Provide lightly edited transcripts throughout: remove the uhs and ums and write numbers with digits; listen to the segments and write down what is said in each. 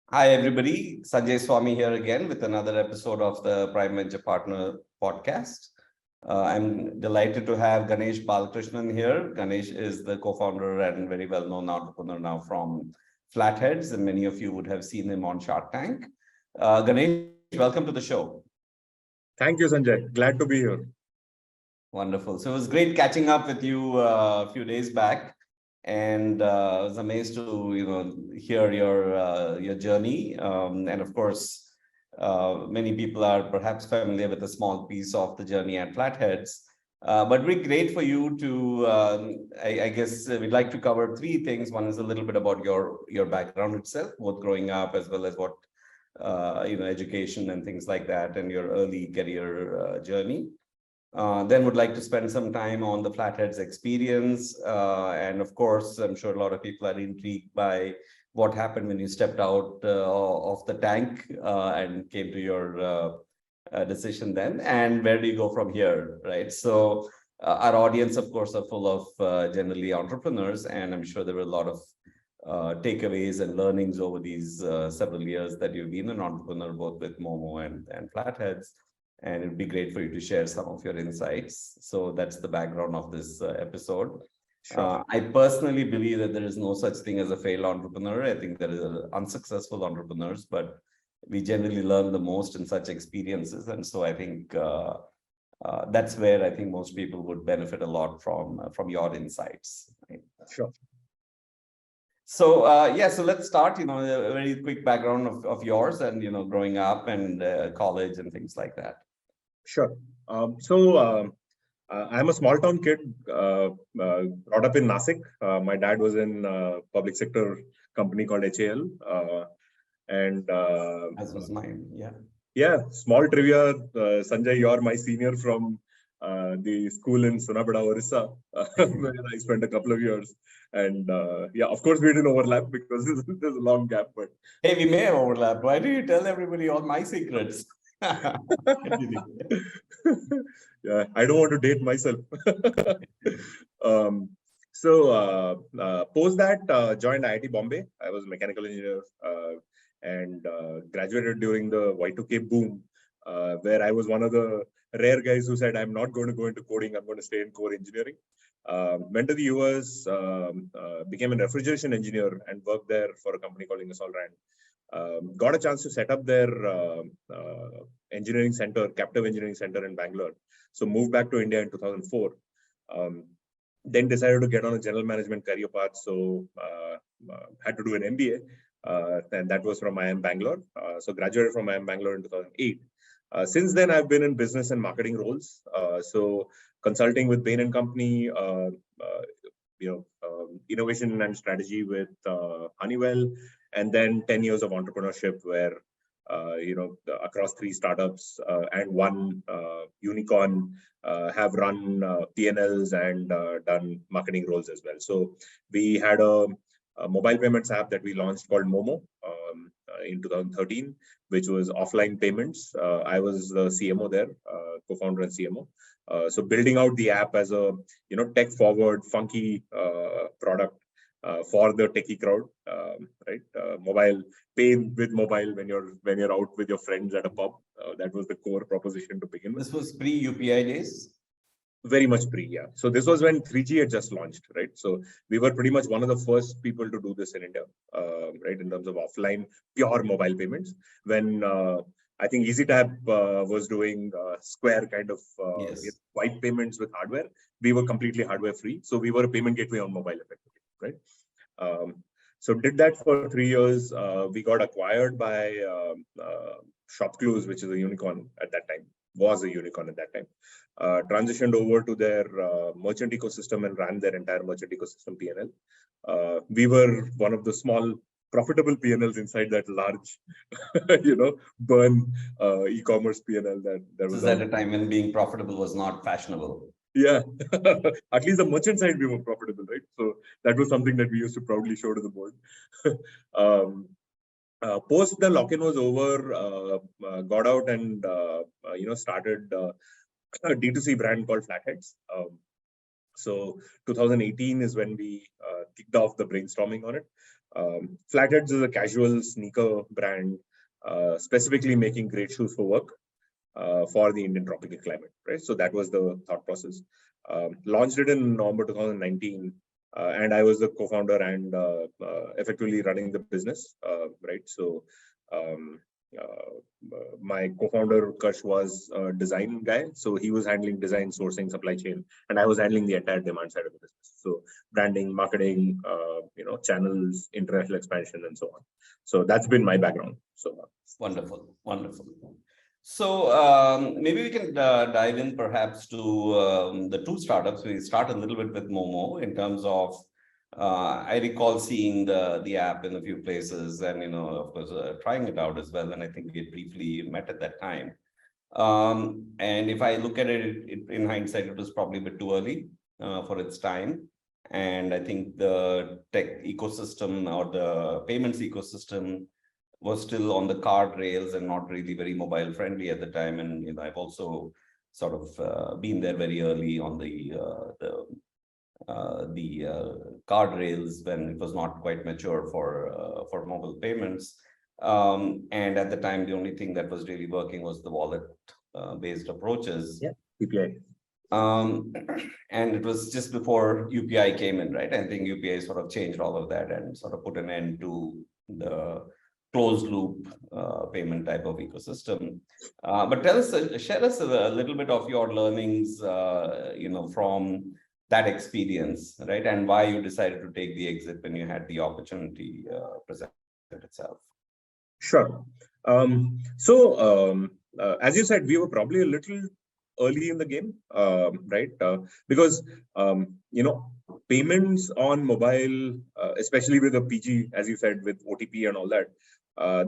Hi, everybody. Sanjay Swamy here again with another episode of the Prime Venture Partner podcast. I'm delighted to have Ganesh Balakrishnan here. Ganesh is the co-founder and very well-known entrepreneur now from Flatheads, and many of you would have seen him on Shark Tank. Ganesh, welcome to the show. Thank you, Sanjay. Glad to be here. Wonderful. So it was great catching up with you a few days back, and I was amazed to hear your journey. And of course, many people are perhaps familiar with a small piece of the journey at Flatheads. But we're great for you to. I guess we'd like to cover three things. One is a little bit about your background itself, both growing up as well as what education and things like that, and your early career journey. Then would like to spend some time on the Flatheads experience. And of course, I'm sure a lot of people are intrigued by what happened when you stepped out of the tank and came to your decision then, and where do you go from here, right? So our audience, of course, are full of generally entrepreneurs, and I'm sure there were a lot of takeaways and learnings over these several years that you've been an entrepreneur, both with Momoe and Flatheads. And it'd be great for you to share some of your insights. So that's the background of this episode. Sure. I personally believe that there is no such thing as a failed entrepreneur. I think there are unsuccessful entrepreneurs, but we generally learn the most in such experiences. And so I think that's where I think most people would benefit a lot from your insights. Right? Sure. So so let's start. A very quick background of yours and growing up and college and things like that. Sure. I'm a small town kid, brought up in Nasik. My dad was in public sector company called HAL. As was mine, yeah. Yeah, small trivia. Sanjay, you're my senior from the school in Sunabada, Orissa, where I spent a couple of years. And of course, we didn't overlap because there's a long gap. But hey, we may have overlapped. Why do you tell everybody all my secrets? Yeah, I don't want to date myself. Post that, joined IIT Bombay. I was a mechanical engineer and graduated during the Y2K boom, where I was one of the rare guys who said, I'm not going to go into coding, I'm going to stay in core engineering. Went to the US, became a refrigeration engineer and worked there for a company called Ingersoll Rand. Got a chance to set up their engineering center, captive engineering center in Bangalore. So moved back to India in 2004. Then decided to get on a general management career path. So had to do an MBA, and that was from IIM Bangalore. So graduated from IIM Bangalore in 2008. Since then, I've been in business and marketing roles. So consulting with Bain and Company, innovation and strategy with Honeywell, and then 10 years of entrepreneurship where, across 3 startups and 1 unicorn, have run P&Ls and done marketing roles as well. So we had a mobile payments app that we launched called Momoe in 2013, which was offline payments. I was the CMO there, co-founder and CMO. So building out the app as a tech forward, funky product for the techie crowd, right? Mobile, pay with mobile when you're out with your friends at a pub. That was the core proposition to begin with. This was pre-UPI days? Very much pre, yeah. So this was when 3G had just launched, right? So we were pretty much one of the first people to do this in India, right? In terms of offline, pure mobile payments. When I think EasyTap was doing Square kind of white payments with hardware, we were completely hardware free. So we were a payment gateway on mobile effectively, right? So did that for 3 years. We got acquired by Shopclues, which is a unicorn at that time, was a unicorn at that time. Transitioned over to their merchant ecosystem and ran their entire merchant ecosystem P&L. We were one of the small profitable P&Ls inside that large, burn e-commerce P&L that there was. At a time when being profitable was not fashionable. Yeah, at least the merchant side we were profitable, right? So that was something that we used to proudly show to the board. Post the lock-in was over, got out and started a D2C brand called Flatheads. So 2018 is when we kicked off the brainstorming on it. Flatheads is a casual sneaker brand, specifically making great shoes for work for the Indian tropical climate, right? So that was the thought process. Launched it in November 2019, and I was the co-founder and effectively running the business, right? So my co-founder Kash was a design guy, so he was handling design, sourcing, supply chain, and I was handling the entire demand side of the business. So branding, marketing, channels, international expansion, and so on. So that's been my background. So wonderful, wonderful. So maybe we can dive in perhaps to the two startups. We start a little bit with Momoe in terms of, I recall seeing the app in a few places and, of course, trying it out as well. And I think we had briefly met at that time. And if I look at it, in hindsight, it was probably a bit too early for its time. And I think the tech ecosystem or the payments ecosystem was still on the card rails and not really very mobile friendly at the time. And I've also sort of been there very early on the card rails when it was not quite mature for mobile payments. And at the time, the only thing that was really working was the wallet based approaches. Yeah, UPI. And it was just before UPI came in, right? I think UPI sort of changed all of that and sort of put an end to the closed loop payment type of ecosystem. But share us a little bit of your learnings, from that experience, right? And why you decided to take the exit when you had the opportunity presented itself. Sure. As you said, we were probably a little early in the game, right? Because, payments on mobile, especially with a PG, as you said, with OTP and all that,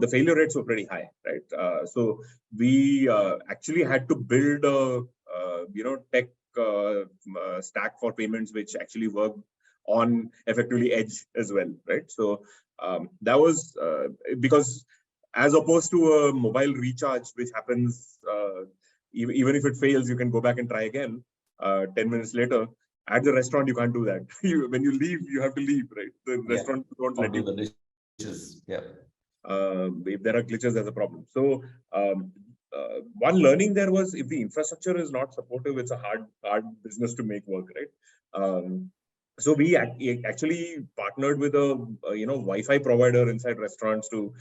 the failure rates were pretty high, right? So we actually had to build a, tech stack for payments, which actually worked on effectively edge as well, right? So that was because as opposed to a mobile recharge, which happens, even if it fails, you can go back and try again 10 minutes later. At the restaurant, you can't do that. When you leave, you have to leave, right? The restaurant won't let you. The dishes. Yeah. If there are glitches, there's a problem. So one learning there was, if the infrastructure is not supportive, it's a hard business to make work, right? So we actually partnered with a Wi-Fi provider inside restaurants to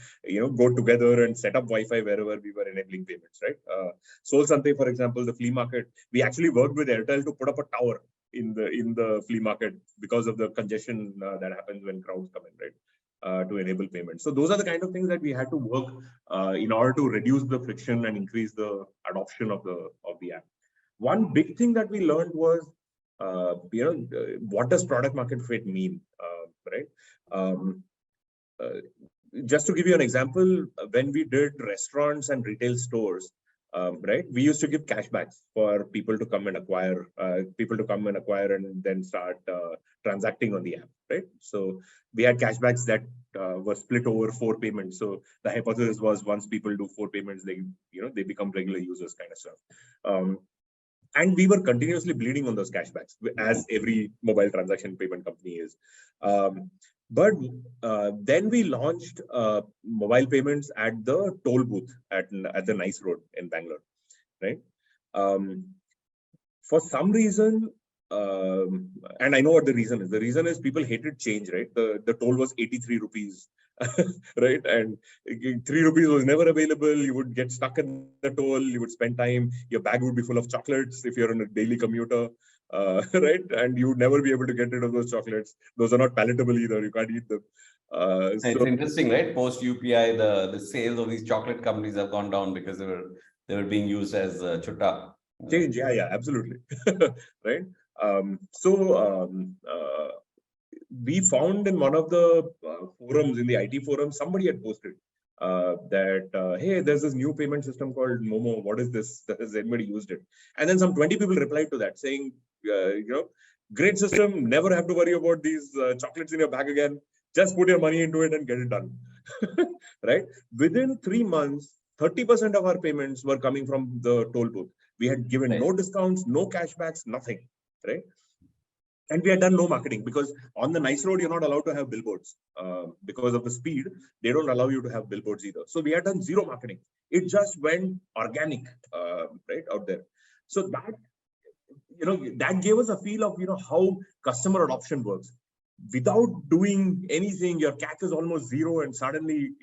go together and set up Wi-Fi wherever we were enabling payments, right? Sol Sante, for example, the flea market, we actually worked with Airtel to put up a tower in the flea market because of the congestion that happens when crowds come in, right? To enable payments. So those are the kind of things that we had to work in order to reduce the friction and increase the adoption of the app. One big thing that we learned was, what does product market fit mean, right? Just to give you an example, when we did restaurants and retail stores, right, we used to give cashbacks for people to come and acquire, and then start transacting on the app, right? So we had cashbacks that were split over 4 payments. So the hypothesis was, once people do 4 payments, they become regular users, kind of stuff. And we were continuously bleeding on those cashbacks, as every mobile transaction payment company is. But then we launched mobile payments at the toll booth at the Nice Road in Bangalore, right? For some reason, and I know what the reason is. The reason is people hated change, right? The toll was 83 rupees, right? And 3 rupees was never available. You would get stuck in the toll. You would spend time. Your bag would be full of chocolates if you're on a daily commuter, right? And you would never be able to get rid of those chocolates. Those are not palatable either. You can't eat them. It's interesting, right? Post UPI, the sales of these chocolate companies have gone down because they were being used as chutta. Change, yeah, absolutely, right? We found in one of the forums, in the IT forum, somebody had posted that, hey, there's this new payment system called Momoe. What is this? Has anybody used it? And then some 20 people replied to that saying, great system, never have to worry about these chocolates in your bag again. Just put your money into it and get it done, right? Within 3 months, 30% of our payments were coming from the toll booth. We had given no discounts, no cashbacks, nothing, right? And we had done no marketing because on the nice road, you're not allowed to have billboards. Because of the speed, they don't allow you to have billboards either. So we had done zero marketing. It just went organic, right out there. So that, that gave us a feel of, how customer adoption works. Without doing anything, your CAC is almost zero, and suddenly,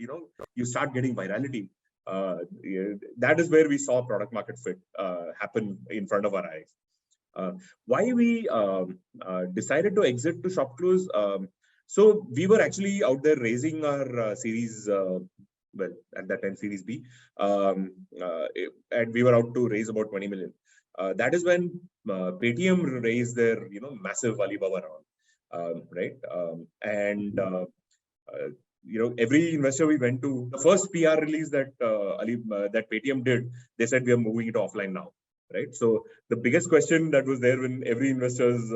you start getting virality. That is where we saw product market fit happen in front of our eyes. Why we decided to exit to Shopclues? So we were actually out there raising our series, well, at that time, Series B, and we were out to raise about 20 million. That is when Paytm raised their, massive Alibaba round, right? Every investor we went to, the first PR release that that Paytm did, they said we are moving it offline now. Right. So the biggest question that was there when every investor's,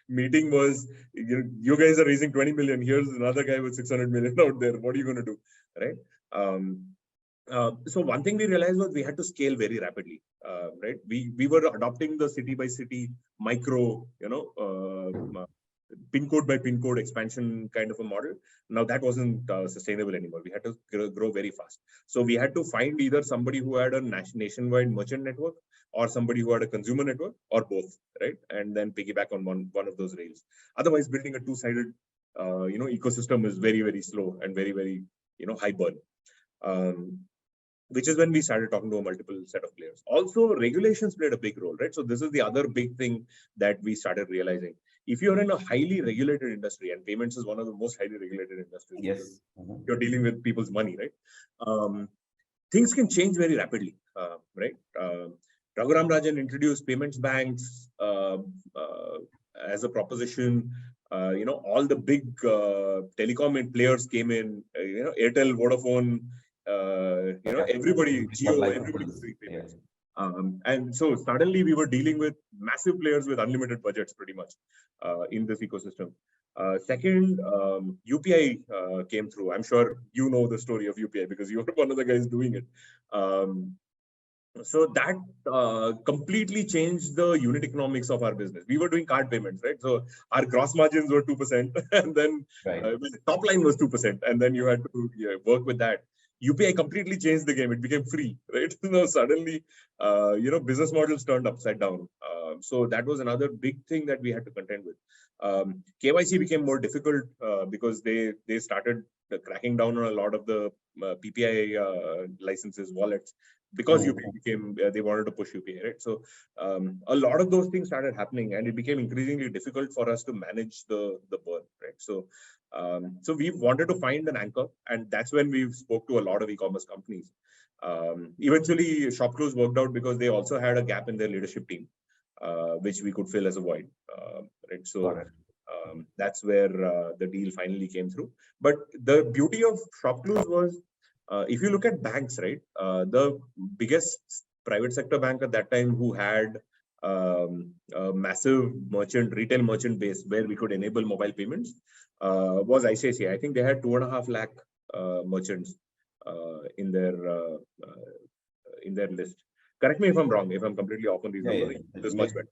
meeting was, you guys are raising 20 million. Here's another guy with 600 million out there. What are you going to do? Right. So one thing we realized was we had to scale very rapidly. Right. We were adopting the city by city micro, pin code by pin code expansion kind of a model. Now that wasn't sustainable anymore. We had to grow very fast. So we had to find either somebody who had a nationwide merchant network or somebody who had a consumer network or both, right? And then piggyback on one of those rails. Otherwise, building a two-sided, ecosystem is very, very slow and very, very, high burn. Which is when we started talking to a multiple set of players. Also, regulations played a big role, right? So this is the other big thing that we started realizing. If you're in a highly regulated industry, and payments is one of the most highly regulated industries, yes, you're dealing with people's money, right? Things can change very rapidly, right? Raghuram Rajan introduced payments banks as a proposition. All the big telecom players came in. Airtel, Vodafone. Everybody, Jio, everybody was doing payments. And so suddenly we were dealing with massive players with unlimited budgets pretty much in this ecosystem. Second, UPI came through. I'm sure you know the story of UPI because you were one of the guys doing it. So that completely changed the unit economics of our business. We were doing card payments, right? So our gross margins were 2%, and then the top line was 2%, and then you had to work with that. UPI completely changed the game. It became free, right? So suddenly, business models turned upside down. So that was another big thing that we had to contend with. KYC became more difficult because they started cracking down on a lot of the PPI licenses, wallets, because UPI became, they wanted to push UPI, right? So a lot of those things started happening, and it became increasingly difficult for us to manage the burn, right? So we wanted to find an anchor, and that's when we spoke to a lot of e-commerce companies. Eventually, Shopclues worked out because they also had a gap in their leadership team, which we could fill as a void, right? So that's where the deal finally came through. But the beauty of Shopclues was, if you look at banks, right, the biggest private sector bank at that time who had a massive retail merchant base where we could enable mobile payments was ICICI. I think they had 2.5 lakh merchants in their list. Correct me if I'm wrong, if I'm completely off on these numbers. It is much better.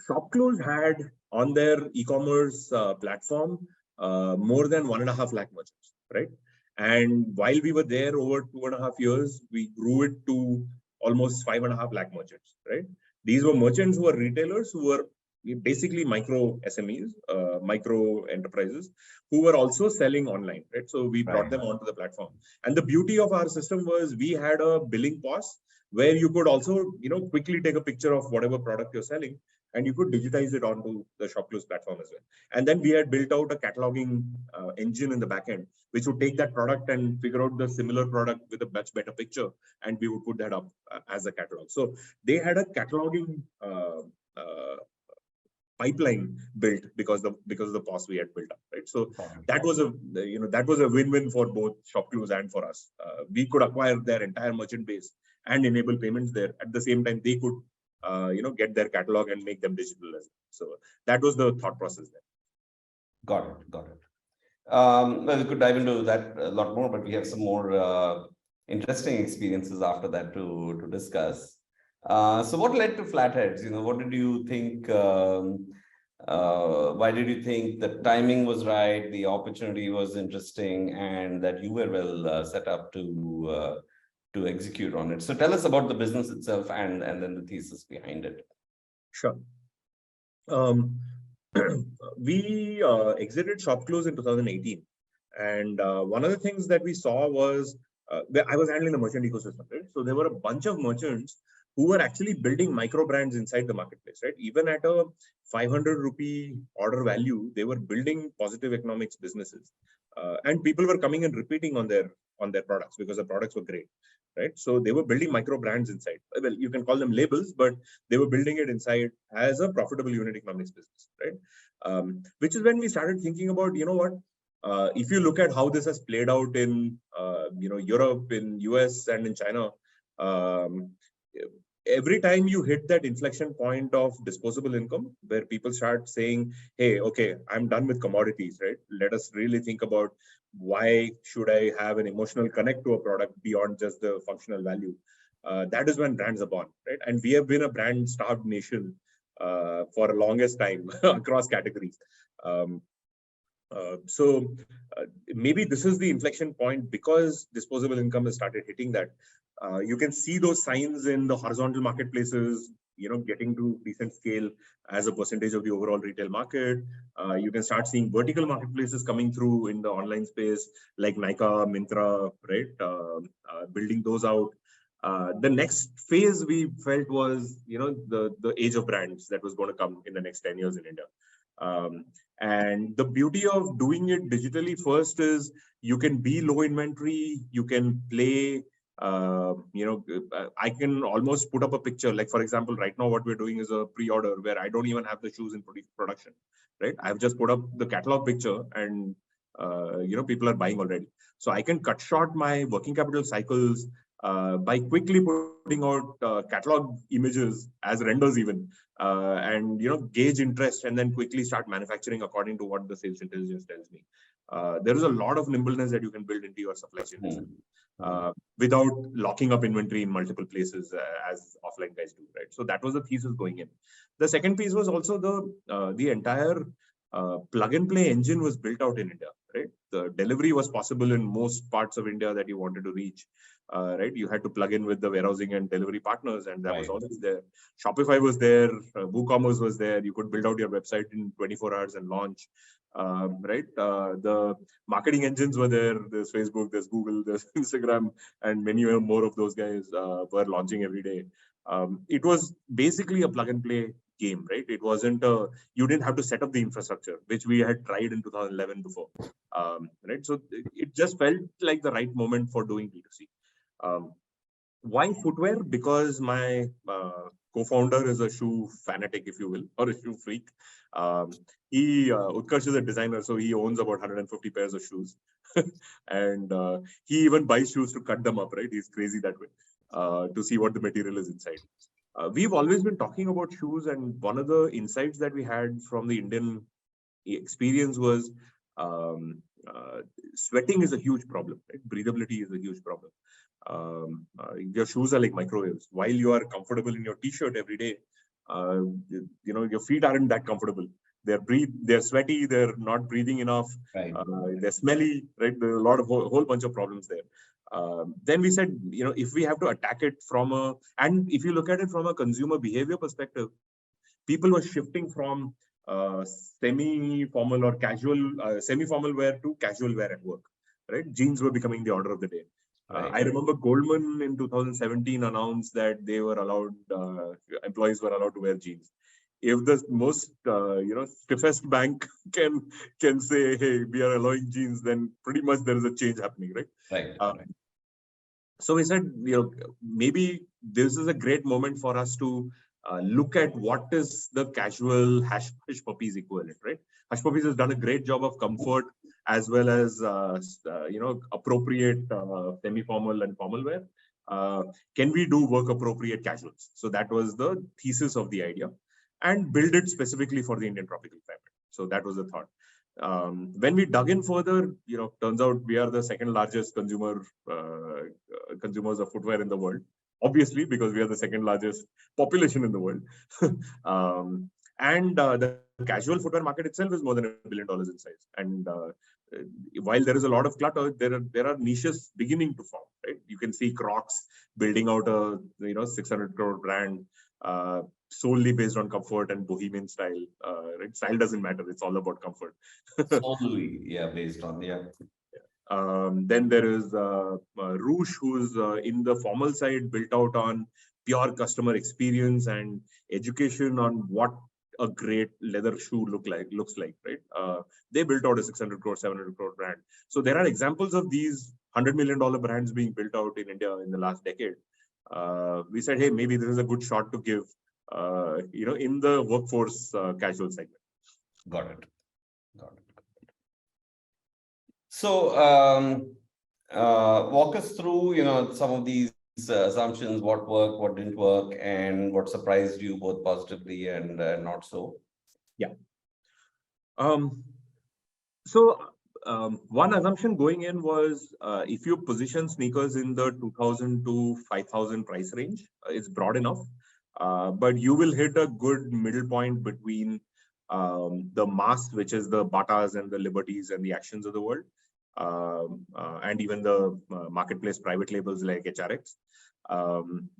Shopclues had on their e-commerce platform more than 1.5 lakh merchants, right? And while we were there over 2.5 years, we grew it to almost 5.5 lakh merchants, right? These were merchants who were retailers who were basically micro SMEs, micro enterprises who were also selling online, right? So we brought them onto the platform. And the beauty of our system was we had a billing POS where you could also, quickly take a picture of whatever product you're selling, and you could digitize it onto the Shopclues platform as well. And then we had built out a cataloging engine in the backend, which would take that product and figure out the similar product with a much better picture, and we would put that up as a catalog. So they had a cataloging pipeline built because of the POS we had built up, right? So that was a win-win for both Shopclues and for us. We could acquire their entire merchant base and enable payments there. At the same time, they could get their catalog and make them digital as well. So that was the thought process there. Got it. Well, we could dive into that a lot more, but we have some more interesting experiences after that to discuss. So what led to Flatheads? What did you think? Why did you think the timing was right, the opportunity was interesting, and that you were well set up to execute on it? So tell us about the business itself and then the thesis behind it. Sure. We exited Shopclues in 2018, and one of the things that we saw was I was handling the merchant ecosystem, right? So there were a bunch of merchants who were actually building micro brands inside the marketplace, right? Even at a 500 rupee order value, they were building positive economics businesses, and people were coming and repeating on their products because the products were great, right? So they were building micro brands inside. Well, you can call them labels, but they were building it inside as a profitable unit economics business, right? Which is when we started thinking about, what, if you look at how this has played out in, Europe, in US, and in China, every time you hit that inflection point of disposable income, where people start saying, hey, okay, I'm done with commodities, right? Let us really think about why should I have an emotional connect to a product beyond just the functional value. That is when brands are born, right? And we have been a brand starved nation for the longest time across categories. So maybe this is the inflection point because disposable income has started hitting that. You can see those signs in the horizontal marketplaces, getting to decent scale as a percentage of the overall retail market. You can start seeing vertical marketplaces coming through in the online space, like Nykaa, Myntra, right? Building those out. The next phase we felt was, the age of brands that was going to come in the next 10 years in India. And the beauty of doing it digitally first is you can be low inventory, you can play, I can almost put up a picture. Like, for example, right now what we're doing is a pre-order where I don't even have the shoes in production, right? I've just put up the catalog picture and, people are buying already. So I can cut short my working capital cycles by quickly putting out catalog images as renders even, and gauge interest and then quickly start manufacturing according to what the sales intelligence tells me. There is a lot of nimbleness that you can build into your supply chain without locking up inventory in multiple places as offline guys do, right? So that was the thesis going in. The second piece was also the entire plug and play engine was built out in India, right? The delivery was possible in most parts of India that you wanted to reach, right? You had to plug in with the warehousing and delivery partners, and that was always there. Shopify was there, WooCommerce was there. You could build out your website in 24 hours and launch, right? The marketing engines were there. There's Facebook, there's Google, there's Instagram, and many more of those guys were launching every day. It was basically a plug and play game, right? It wasn't you didn't have to set up the infrastructure, which we had tried in 2011 before, right? So it just felt like the right moment for doing B2C. Why footwear? Because my co-founder is a shoe fanatic, if you will, or a shoe freak. Utkarsh is a designer, so he owns about 150 pairs of shoes. And he even buys shoes to cut them up, right? He's crazy that way, to see what the material is inside. We've always been talking about shoes, and one of the insights that we had from the Indian experience was sweating is a huge problem, right? Breathability is a huge problem. Your shoes are like microwaves. While you are comfortable in your t-shirt every day, your feet aren't that comfortable. They're sweaty, they're not breathing enough, right. They're smelly, right? There's a lot of whole bunch of problems there. Then we said, if we have to attack it and if you look at it from a consumer behavior perspective, people were shifting from semi-formal or casual, semi-formal wear to casual wear at work, right? Jeans were becoming the order of the day. Right. I remember Goldman in 2017 announced that they were allowed, employees were allowed to wear jeans. If the most, stiffest bank can say, hey, we are allowing jeans, then pretty much there is a change happening, right? Right. So we said, maybe this is a great moment for us to look at what is the casual Hush Puppies equivalent, right? Hush Puppies has done a great job of comfort as well as, appropriate semi-formal and formal wear. Can we do work appropriate casuals? So that was the thesis of the idea, and build it specifically for the Indian tropical climate. So that was the thought. When we dug in further, turns out we are the second largest consumers of footwear in the world. obviously, because we are the second largest population in the world. And the casual footwear market itself is more than $1 billion in size. And while there is a lot of clutter, there are niches beginning to form. Right? You can see Crocs building out a 600 crore brand solely based on comfort and bohemian style. Right? Style doesn't matter; it's all about comfort. Solely, based on Then there is Roosh, who's in the formal side, built out on pure customer experience and education on what a great leather shoe looks like, right? They built out a 600 crore, 700 crore brand. So there are examples of these $100 million brands being built out in India in the last decade. We said, hey, maybe this is a good shot to give, in the workforce casual segment. Got it. So walk us through, some of these assumptions, what worked, what didn't work, and what surprised you both positively and not so. Yeah. One assumption going in was if you position sneakers in the 2,000 to 5,000 price range, it's broad enough, but you will hit a good middle point between the mass, which is the Batas and the Liberties and the Actions of the world, and even the marketplace private labels like HRX,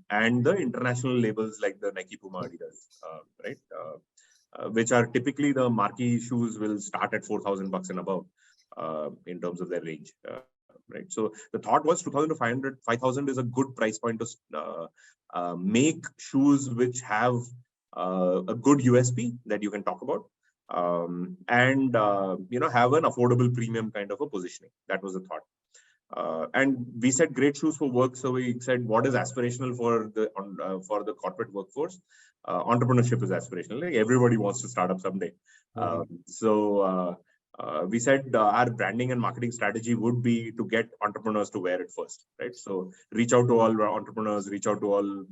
and the international labels like the Nike, Puma, Adidas, right? Which are typically the marquee shoes will start at $4,000 and above in terms of their range, right? So the thought was 2,000 to 5,000 is a good price point to make shoes which have a good USP that you can talk about, and have an affordable premium kind of a positioning. That was the thought. And we said great shoes for work. So we said what is aspirational for the corporate workforce? Entrepreneurship is aspirational. Like everybody wants to start up someday. We said our branding and marketing strategy would be to get entrepreneurs to wear it first, right? So reach out to all entrepreneurs, reach out to all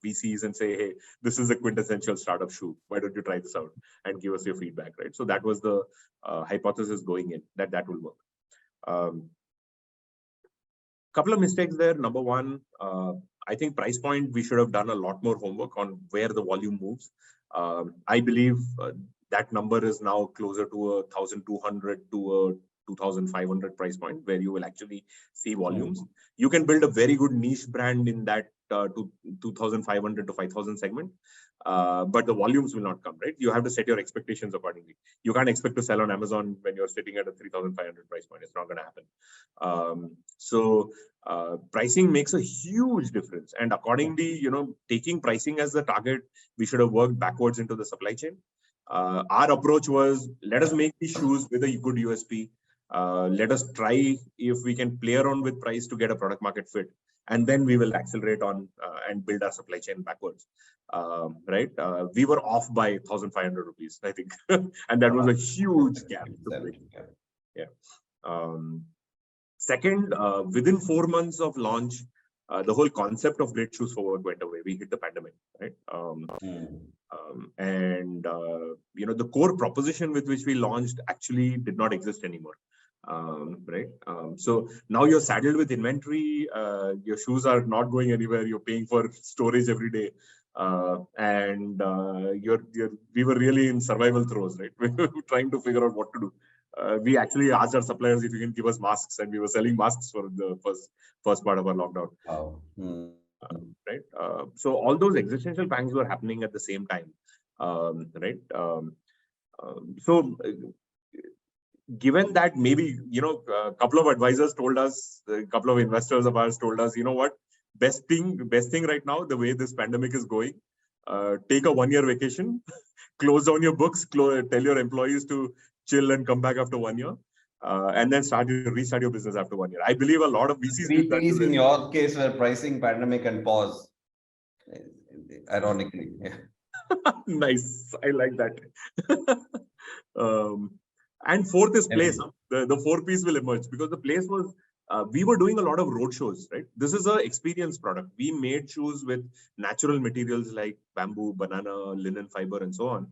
VCs and say, hey, this is a quintessential startup shoe. Why don't you try this out and give us your feedback, right? So that was the hypothesis going in, that will work. Couple of mistakes there. Number one, I think price point, we should have done a lot more homework on where the volume moves. I believe that number is now closer to 1,200 to a 2,500 price point, where you will actually see volumes. You can build a very good niche brand in that 2,500 to 5,000 segment, but the volumes will not come, right? You have to set your expectations accordingly. You can't expect to sell on Amazon when you're sitting at a 3,500 price point. It's not going to happen. Pricing makes a huge difference. And accordingly, taking pricing as the target, we should have worked backwards into the supply chain. Our approach was, let us make these shoes with a good USP. Let us try if we can play around with price to get a product market fit. And then we will accelerate on and build our supply chain backwards. Right? We were off by 1,500 rupees, I think. And that was a huge gap. Second, within 4 months of launch, the whole concept of great shoes for work went away. We hit the pandemic, right? The core proposition with which we launched actually did not exist anymore. Right? So now you're saddled with inventory, your shoes are not going anywhere, you're paying for storage every day. We were really in survival throes, right? We were trying to figure out what to do. We actually asked our suppliers if you can give us masks, and we were selling masks for the first part of our lockdown. Right? So all those existential pangs were happening at the same time. Right? Given that, maybe, a couple of advisors told us, a couple of investors of ours told us, you know what, best thing right now, the way this pandemic is going, take a 1-year vacation, close down your books, tell your employees to chill and come back after 1 year, and then restart your business after 1 year. I believe a lot of VCs did that. In your case, were pricing, pandemic, and pause. Ironically, yeah. Nice. I like that. And fourth is place. The fourth piece will emerge, because the place was, we were doing a lot of road shows, right? This is an experience product. We made shoes with natural materials like bamboo, banana, linen fiber, and so on.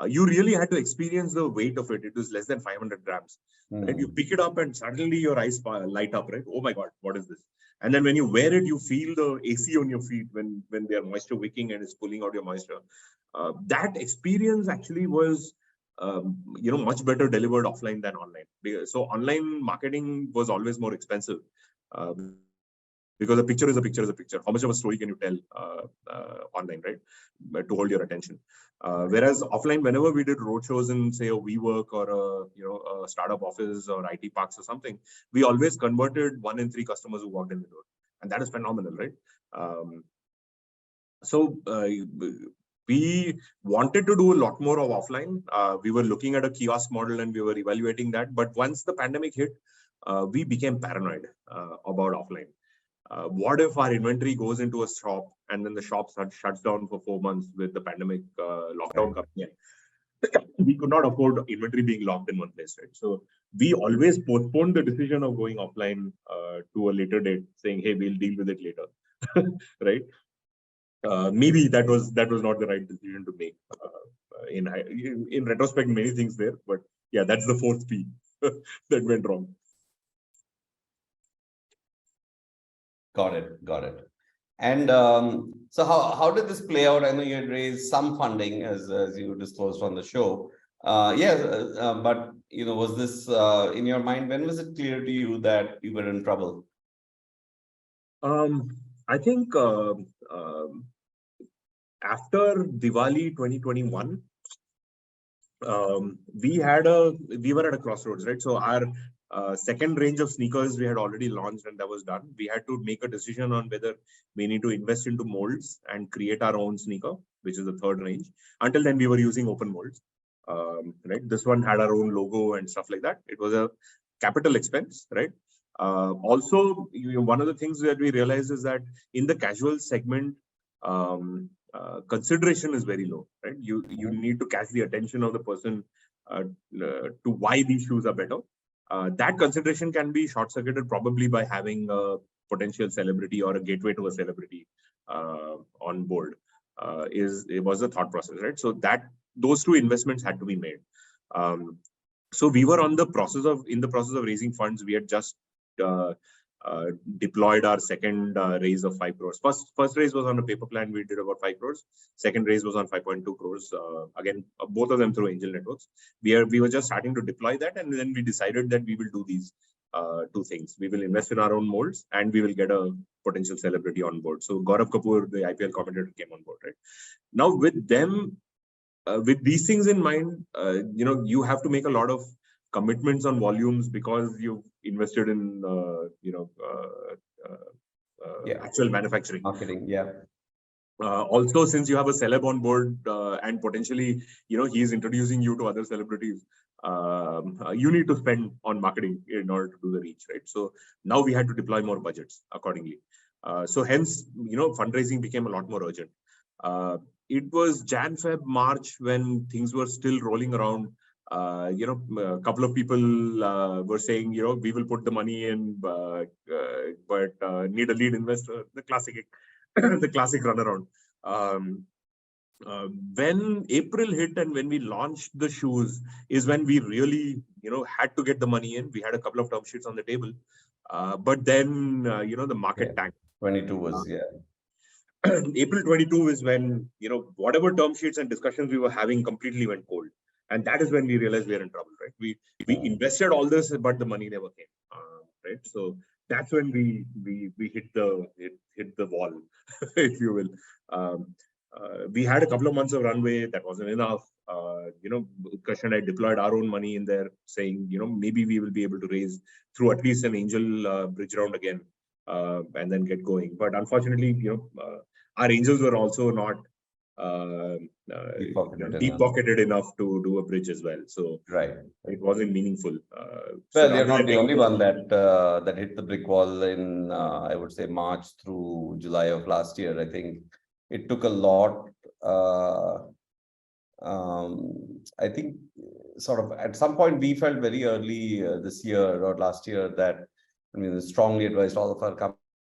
you really had to experience the weight of it. It was less than 500 grams. Right? You pick it up and suddenly your eyes light up, right? Oh my God, what is this? And then when you wear it, you feel the AC on your feet when they are moisture wicking and it's pulling out your moisture. That experience actually was, much better delivered offline than online. So online marketing was always more expensive. Because a picture is a picture is a picture. How much of a story can you tell online, right? But to hold your attention. Whereas offline, whenever we did roadshows in, say, a WeWork or a startup office or IT parks or something, we always converted 1 in 3 customers who walked in the door, and that is phenomenal, right? So we wanted to do a lot more of offline. We were looking at a kiosk model and we were evaluating that. But once the pandemic hit, we became paranoid about offline. What if our inventory goes into a shop and then the shop shuts down for 4 months with the pandemic lockdown coming in? We could not afford inventory being locked in one place, right? So we always postponed the decision of going offline to a later date, saying, "Hey, we'll deal with it later," right? Maybe that was not the right decision to make. In retrospect, many things there, but yeah, that's the 4th P that went wrong. Got it. And so how did this play out? I know you had raised some funding as you disclosed on the show. But was this in your mind? When was it clear to you that you were in trouble? I think after Diwali 2021, we were at a crossroads, right? So our second range of sneakers we had already launched and that was done. We had to make a decision on whether we need to invest into molds and create our own sneaker, which is the third range. Until then, we were using open molds. Right? This one had our own logo and stuff like that. It was a capital expense, right? Also, one of the things that we realized is that in the casual segment, consideration is very low, right? You need to catch the attention of the person to why these shoes are better. That consideration can be short-circuited probably by having a potential celebrity or a gateway to a celebrity on board. It was a thought process, right? So those 2 investments had to be made. So we were in the process of raising funds. We had just deployed our second raise of 5 crores. First raise was on a paper plan. We did about 5 crores. Second raise was on 5.2 crores. Again, both of them through angel networks. We were just starting to deploy that, and then we decided that we will do these 2 things. We will invest in our own molds, and we will get a potential celebrity on board. So Gaurav Kapoor, the IPL commentator, came on board, right? Now with them, with these things in mind, you have to make a lot of commitments on volumes because you've invested in actual manufacturing, marketing. Yeah. Also, since you have a celeb on board and potentially he's introducing you to other celebrities, you need to spend on marketing in order to do the reach, right? So now we had to deploy more budgets accordingly. So hence fundraising became a lot more urgent. It was Jan, Feb, March when things were still rolling around. A couple of people were saying, we will put the money in, but need a lead investor. The classic, the classic runaround. When April hit and when we launched the shoes is when we really, had to get the money in. We had a couple of term sheets on the table, but then, the market tanked. 22 was, April 22 is when, whatever term sheets and discussions we were having completely went cold. And that is when we realized we are in trouble, right? We invested all this, but the money never came, right? So that's when we hit the wall, if you will. We had a couple of months of runway that wasn't enough. Utkarsh and I deployed our own money in there, saying, maybe we will be able to raise through at least an angel bridge round again, and then get going. But unfortunately, our angels were also not deep-pocketed enough to do a bridge as well. So it wasn't meaningful. Well, they're not the only one that hit the brick wall in, I would say, March through July of last year. I think it took a lot. I think sort of at some point we felt very early this year or last year that, strongly advised all of our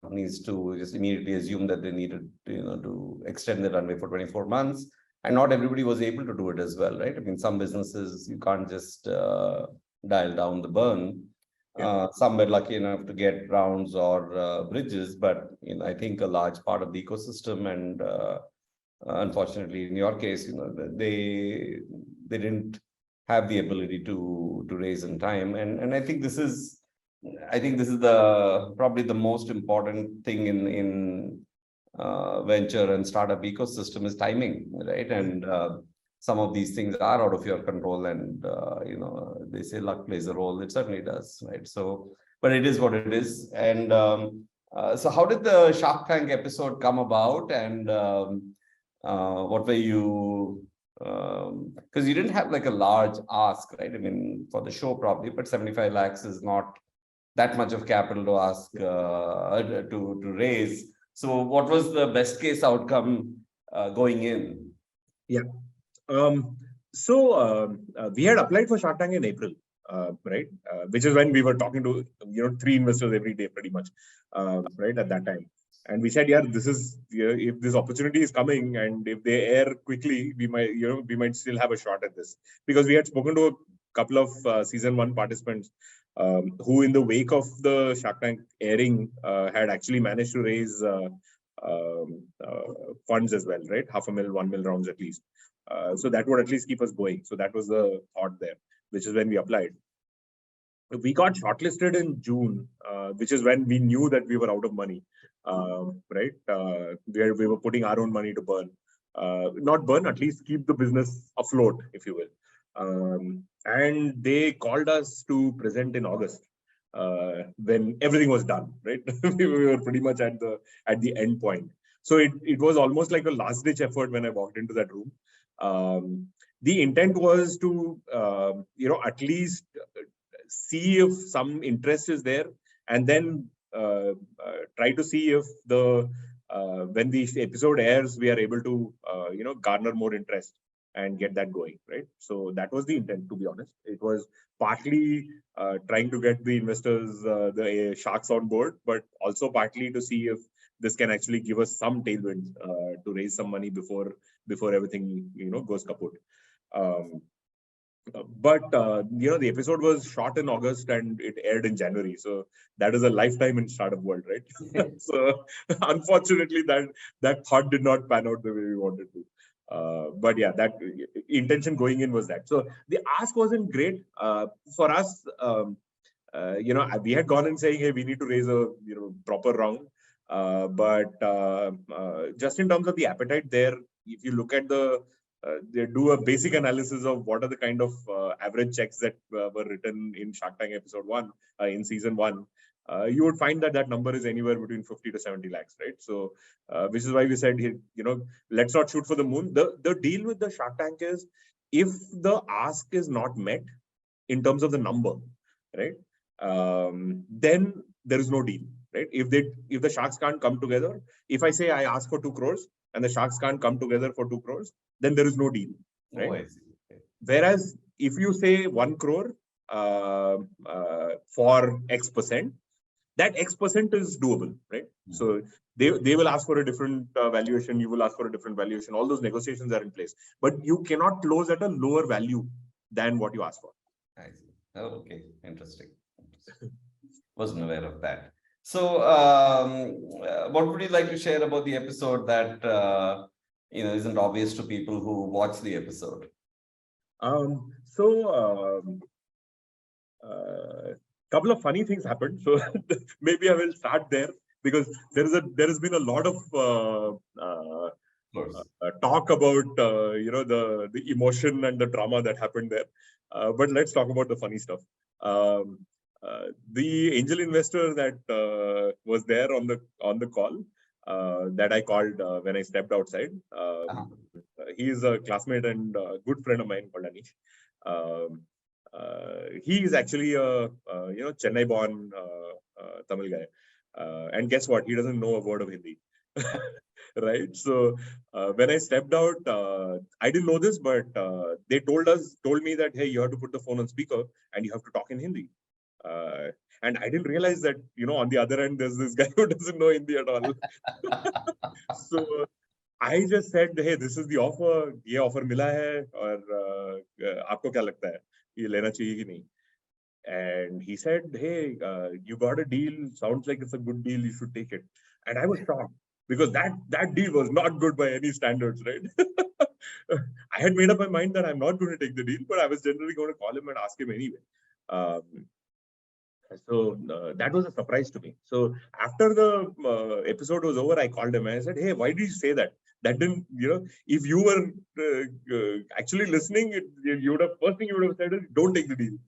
companies to just immediately assume that they needed to extend the runway for 24 months and not everybody was able to do it as well, right? I mean, some businesses you can't just dial down the burn. Some were lucky enough to get rounds or bridges, but I think a large part of the ecosystem, and unfortunately, in your case, they didn't have the ability to raise in time, and I think this is the probably the most important thing in venture and startup ecosystem is timing, right? And some of these things are out of your control, and they say luck plays a role. It certainly does, right? So, but it is what it is. And so how did the Shark Tank episode come about, and what were you, because you didn't have like a large ask, right? I mean, for the show probably, but 75 lakhs is not that much of capital to ask to raise. So what was the best case outcome going in? Yeah. We had applied for Shark Tank in April, right? Which is when we were talking to 3 investors every day, pretty much, right at that time. And we said, yeah, this is if this opportunity is coming, and if they air quickly, we might still have a shot at this, because we had spoken to a couple of season 1 participants who, in the wake of the Shark Tank airing, had actually managed to raise funds as well, right? $500,000, $1 million rounds at least. So that would at least keep us going. So that was the thought there, which is when we applied. We got shortlisted in June, which is when we knew that we were out of money, right? We were putting our own money to burn. Not burn, at least keep the business afloat, if you will. And they called us to present in August, when everything was done, right? We were pretty much at the end point. So it was almost like a last-ditch effort when I walked into that room. The intent was to, at least see if some interest is there, and then try to see if when the episode airs, we are able to, garner more interest and get that going, right? So that was the intent, to be honest. It was partly trying to get the investors, the sharks on board, but also partly to see if this can actually give us some tailwind to raise some money before everything goes kaput. But the episode was shot in August and it aired in January, so that is a lifetime in startup world, right? So unfortunately, that thought did not pan out the way we wanted to. But yeah, that intention going in was that. So the ask wasn't great for us. We had gone in saying, hey, we need to raise a proper round. But just in terms of the appetite there, if you look at they do a basic analysis of what are the kind of average checks that were written in Shark Tank episode 1 in season 1. You would find that number is anywhere between 50 to 70 lakhs, right? So, which is why we said, let's not shoot for the moon. The deal with the Shark Tank is, if the ask is not met in terms of the number, right, then there is no deal, right? If the sharks can't come together, if I say I ask for 2 crores and the sharks can't come together for 2 crores, then there is no deal, right? Oh, I see. Okay. Whereas if you say 1 crore for X%, that X% is doable, right? Mm-hmm. So they will ask for a different valuation, you will ask for a different valuation. All those negotiations are in place, but you cannot close at a lower value than what you ask for. I see. Oh, okay, interesting. Wasn't aware of that. So, what would you like to share about the episode that isn't obvious to people who watch the episode? Couple of funny things happened. So maybe I will start there, because there has been a lot of talk about the emotion and the drama that happened there. But let's talk about the funny stuff. The angel investor that was there on the call that I called when I stepped outside. He is a classmate and a good friend of mine called Anish. He is actually a Chennai-born Tamil guy, and guess what? He doesn't know a word of Hindi. Right? So when I stepped out, I didn't know this, but they told me that, hey, you have to put the phone on speaker and you have to talk in Hindi. And I didn't realize that, on the other end, there's this guy who doesn't know Hindi at all. So I just said, hey, this is the offer. ये offer मिला है और आपको क्या लगता है ये लेना चाहिए कि नहीं? And he said, hey, you got a deal. Sounds like it's a good deal. You should take it. And I was shocked because that deal was not good by any standards, right? I had made up my mind that I'm not going to take the deal, but I was generally going to call him and ask him anyway. So that was a surprise to me. So after the episode was over, I called him and I said, hey, why did you say that? That didn't, if you were actually listening, you would have, first thing you would have said is, don't take the deal.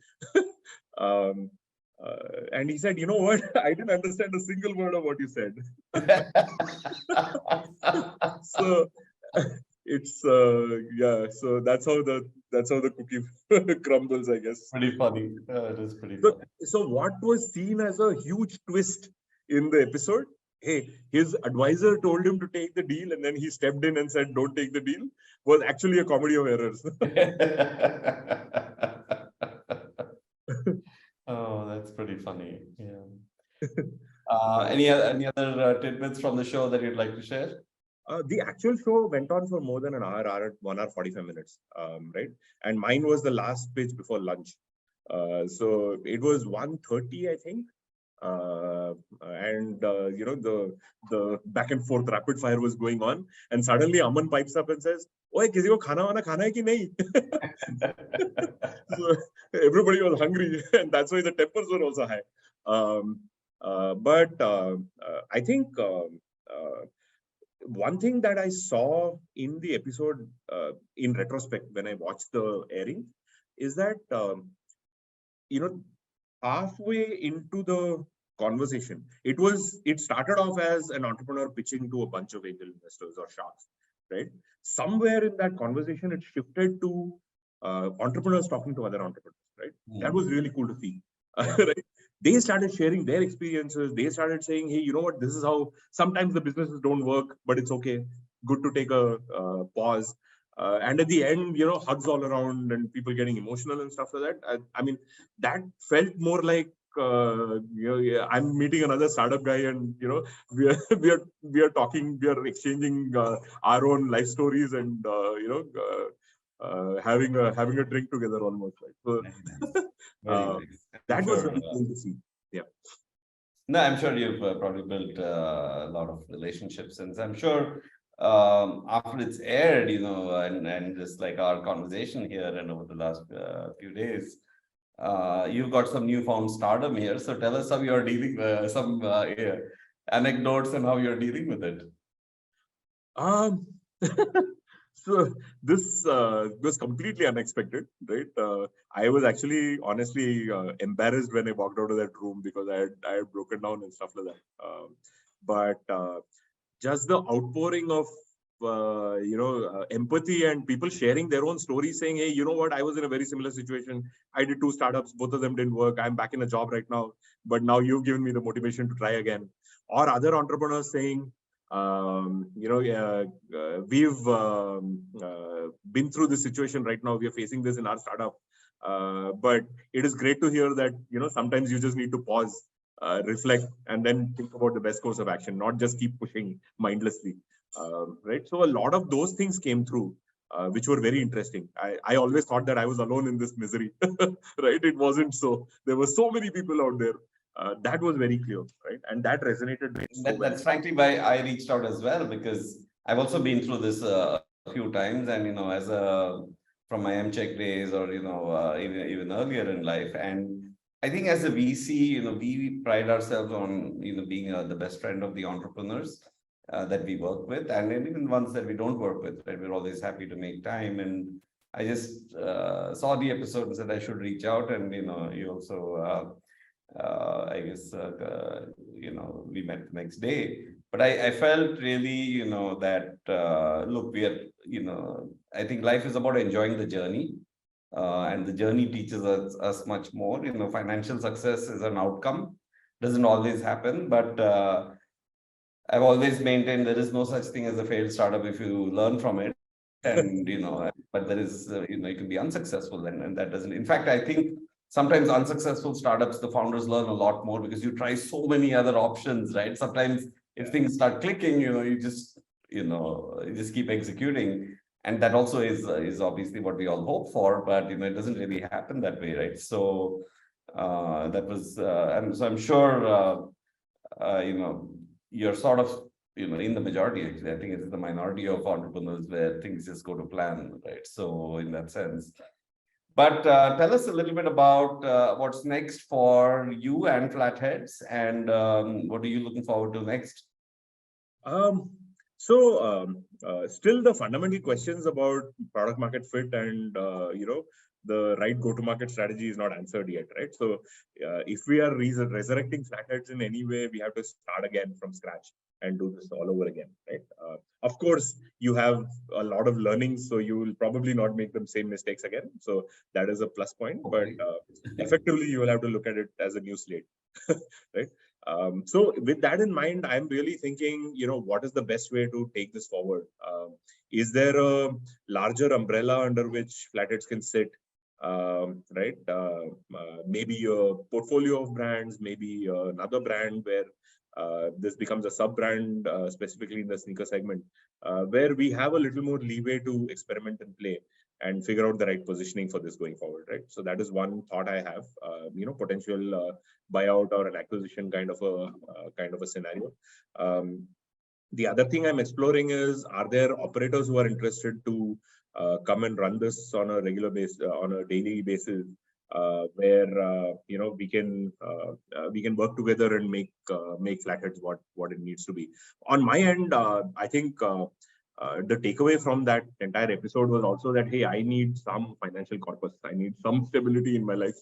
And he said, you know what? I didn't understand a single word of what you said. So it's so that's how the cookie crumbles, I guess. Pretty funny. It is pretty funny. So what was seen as a huge twist in the episode, hey, his advisor told him to take the deal and then he stepped in and said, don't take the deal, was actually a comedy of errors. Oh, that's pretty funny. Yeah. Any other tidbits from the show that you'd like to share? The actual show went on for more than an hour, 1 hour 45 minutes, right? And mine was the last pitch before lunch. So it was 1:30, I think. And the back and forth rapid fire was going on, and suddenly Aman pipes up and says, "Oye, किसी को खाना वाना खाना है कि नहीं?" So everybody was hungry, and that's why the tempers were also high. But I think one thing that I saw in the episode, in retrospect, when I watched the airing, is that halfway into the conversation, it started off as an entrepreneur pitching to a bunch of angel investors or sharks, right? Somewhere in that conversation, it shifted to entrepreneurs talking to other entrepreneurs, right? That was really cool to see. Right? They started sharing their experiences. They started saying, hey, you know what, this is how sometimes the businesses don't work, but it's okay. Good to take a pause. And at the end, hugs all around and people getting emotional and stuff like that. I mean, that felt more like, I'm meeting another startup guy and, we are talking, we are exchanging our own life stories and, having a drink together almost. Right? So that was really cool to see. Yeah. No, I'm sure you've probably built a lot of relationships, and I'm sure after it's aired, and just like our conversation here and over the last few days, you've got some newfound stardom here. So tell us how you're dealing with some anecdotes and how you're dealing with it. So this was completely unexpected, right? I was actually honestly embarrassed when I walked out of that room because I had broken down and stuff like that. But just the outpouring of empathy and people sharing their own stories, saying, hey, you know what, I was in a very similar situation. I did 2 startups, both of them didn't work. I'm back in a job right now, but now you've given me the motivation to try again. Or other entrepreneurs saying, we've been through this situation right now. We are facing this in our startup. But it is great to hear that, sometimes you just need to pause, reflect, and then think about the best course of action, not just keep pushing mindlessly. Right. So a lot of those things came through, which were very interesting. I always thought that I was alone in this misery, right? It wasn't so. There were so many people out there. That was very clear, right? And that resonated. That's frankly why I reached out as well, because I've also been through this a few times, and from my MCheck days, or even earlier in life. And I think as a VC, we pride ourselves on being the best friend of the entrepreneurs that we work with, and even ones that we don't work with. Right? We're always happy to make time. And I just saw the episode and said I should reach out, and you also. I guess we met the next day, but I felt really that look, we are I think life is about enjoying the journey, and the journey teaches us much more. Financial success is an outcome, doesn't always happen, but I've always maintained there is no such thing as a failed startup if you learn from it. And but there is you can be unsuccessful, and that doesn't. In fact, I think sometimes unsuccessful startups, the founders learn a lot more because you try so many other options, right? Sometimes if things start clicking, you just just keep executing. And that also is obviously what we all hope for, but it doesn't really happen that way, right? So that was, and so I'm sure you're sort of in the majority. Actually, I think it's the minority of entrepreneurs where things just go to plan, right? So in that sense. But tell us a little bit about what's next for you and Flatheads, and what are you looking forward to next? Still the fundamental questions about product market fit and the right go-to-market strategy is not answered yet, right? So if we are resurrecting Flatheads in any way, we have to start again from scratch and do this all over again, right? Of course, you have a lot of learnings, so you will probably not make the same mistakes again. So that is a plus point, but effectively you will have to look at it as a new slate, right? So with that in mind, I'm really thinking, what is the best way to take this forward? Is there a larger umbrella under which Flatheads can sit? Right? Maybe a portfolio of brands, maybe another brand where this becomes a sub-brand specifically in the sneaker segment, where we have a little more leeway to experiment and play and figure out the right positioning for this going forward, right? So that is one thought I have, potential buyout or an acquisition kind of a scenario. The other thing I'm exploring is, are there operators who are interested to come and run this on a regular basis, on a daily basis, where we can work together and make Flatheads what it needs to be. On my end, I think the takeaway from that entire episode was also that, hey, I need some financial corpus. I need some stability in my life,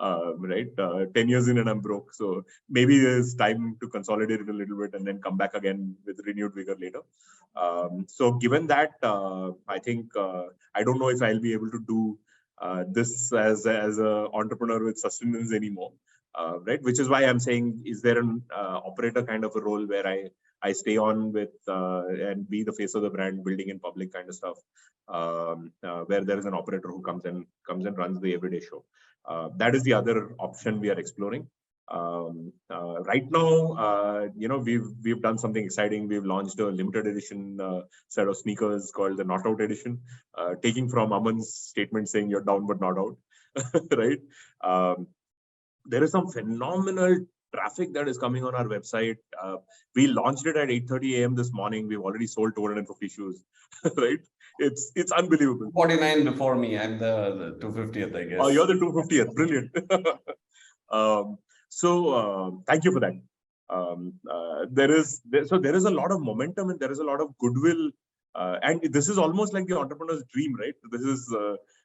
right? 10 years in and I'm broke. So maybe there's time to consolidate it a little bit and then come back again with renewed vigor later. So given that, I think I don't know if I'll be able to do this as a entrepreneur with sustenance anymore, right? Which is why I'm saying, is there an operator kind of a role where I stay on with and be the face of the brand, building in public kind of stuff, where there is an operator who comes and runs the everyday show. That is the other option we are exploring. Right now, we've done something exciting. We've launched a limited edition set of sneakers called the Not Out Edition, taking from Aman's statement saying you're down but not out, right? There is some phenomenal traffic that is coming on our website. We launched it at 8:30 a.m. this morning. We've already sold 250 shoes, right? It's unbelievable. 49 before me. I'm the 250th, I guess. Oh, you're the 250th. Brilliant. So thank you for that. There is a lot of momentum and there is a lot of goodwill. And this is almost like the entrepreneur's dream, right? This is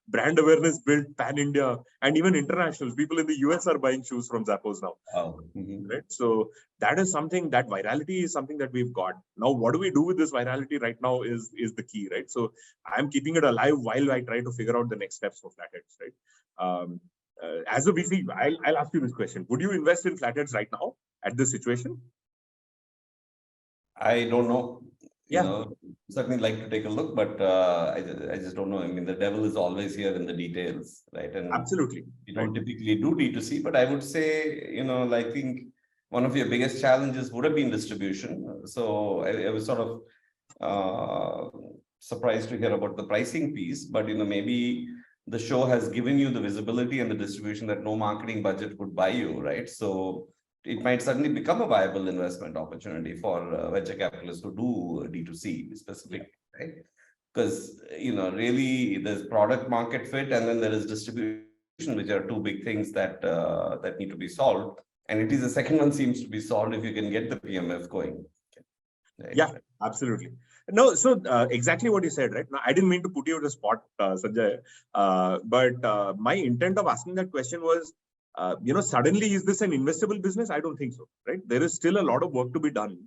brand awareness built pan-India and even international. People in the US are buying shoes from Zappos now. Oh. Right? So that is something, that virality is something that we've got. Now, what do we do with this virality right now is the key, right? So I'm keeping it alive while I try to figure out the next steps for Flatheads, right? As a VC, I'll ask you this question. Would you invest in Flatheads right now at this situation? I don't know. Yeah. Certainly like to take a look, but I just don't know. I mean, the devil is always here in the details, right? And absolutely, you don't typically do D2C, but I would say, I think one of your biggest challenges would have been distribution. So I was sort of surprised to hear about the pricing piece, but maybe the show has given you the visibility and the distribution that no marketing budget could buy you, right? So it might suddenly become a viable investment opportunity for venture capitalists to do D2C specifically, right? Because, really there's product market fit and then there is distribution, which are two big things that that need to be solved. And it is the second one seems to be solved if you can get the PMF going. Right? Yeah, absolutely. No, so exactly what you said, right? Now, I didn't mean to put you on the spot, Sanjay, but my intent of asking that question was, suddenly is this an investable business? I don't think so, right? There is still a lot of work to be done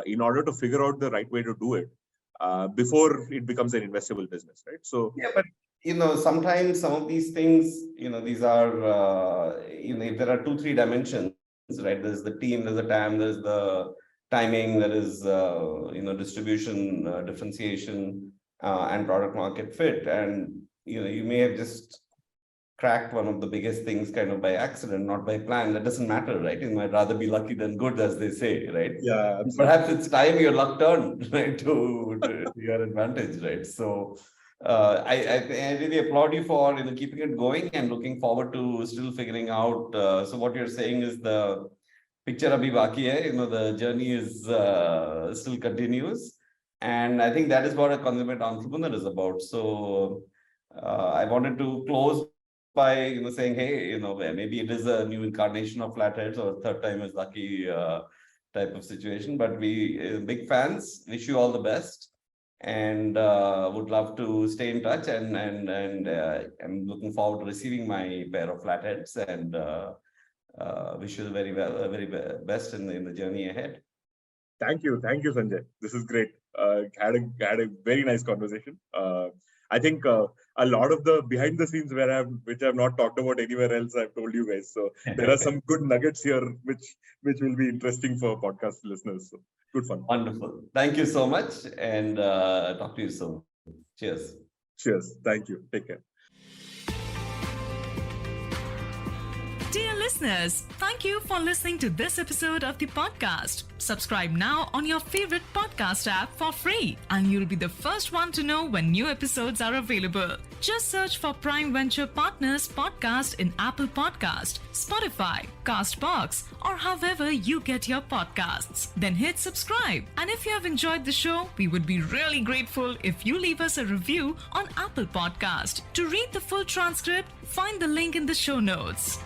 in order to figure out the right way to do it before it becomes an investable business, right? So yeah, but sometimes some of these things, these are, if there are 2-3 dimensions, right? There's the team, there's the TAM, there's the timing, there is, distribution, differentiation, and product market fit. And, you may have just cracked one of the biggest things kind of by accident, not by plan. That doesn't matter, right? You might rather be lucky than good, as they say, right? Yeah, absolutely. Perhaps it's time your luck turned, right, to your advantage, right? So I really applaud you for keeping it going and looking forward to still figuring out. So what you're saying is the picture abhi baki hai, the journey is still continues. And I think that is what a consummate entrepreneur is about. So I wanted to close by saying, hey, maybe it is a new incarnation of Flatheads, or third time is lucky type of situation. But we big fans, wish you all the best, and would love to stay in touch. And I'm looking forward to receiving my pair of Flatheads, and wish you the very best in the journey ahead. Thank you, Sanjay. This is great. Had a very nice conversation. I think a lot of the behind the scenes which I've not talked about anywhere else, I've told you guys. So there are some good nuggets here which will be interesting for podcast listeners. So good fun. Wonderful. Thank you so much, and talk to you soon. Cheers. Cheers. Thank you. Take care. Dear listeners, thank you for listening to this episode of the podcast. Subscribe now on your favorite podcast app for free, and you'll be the first one to know when new episodes are available. Just search for Prime Venture Partners Podcast in Apple Podcast, Spotify, Castbox, or however you get your podcasts. Then hit subscribe. And if you have enjoyed the show, we would be really grateful if you leave us a review on Apple Podcast. To read the full transcript, find the link in the show notes.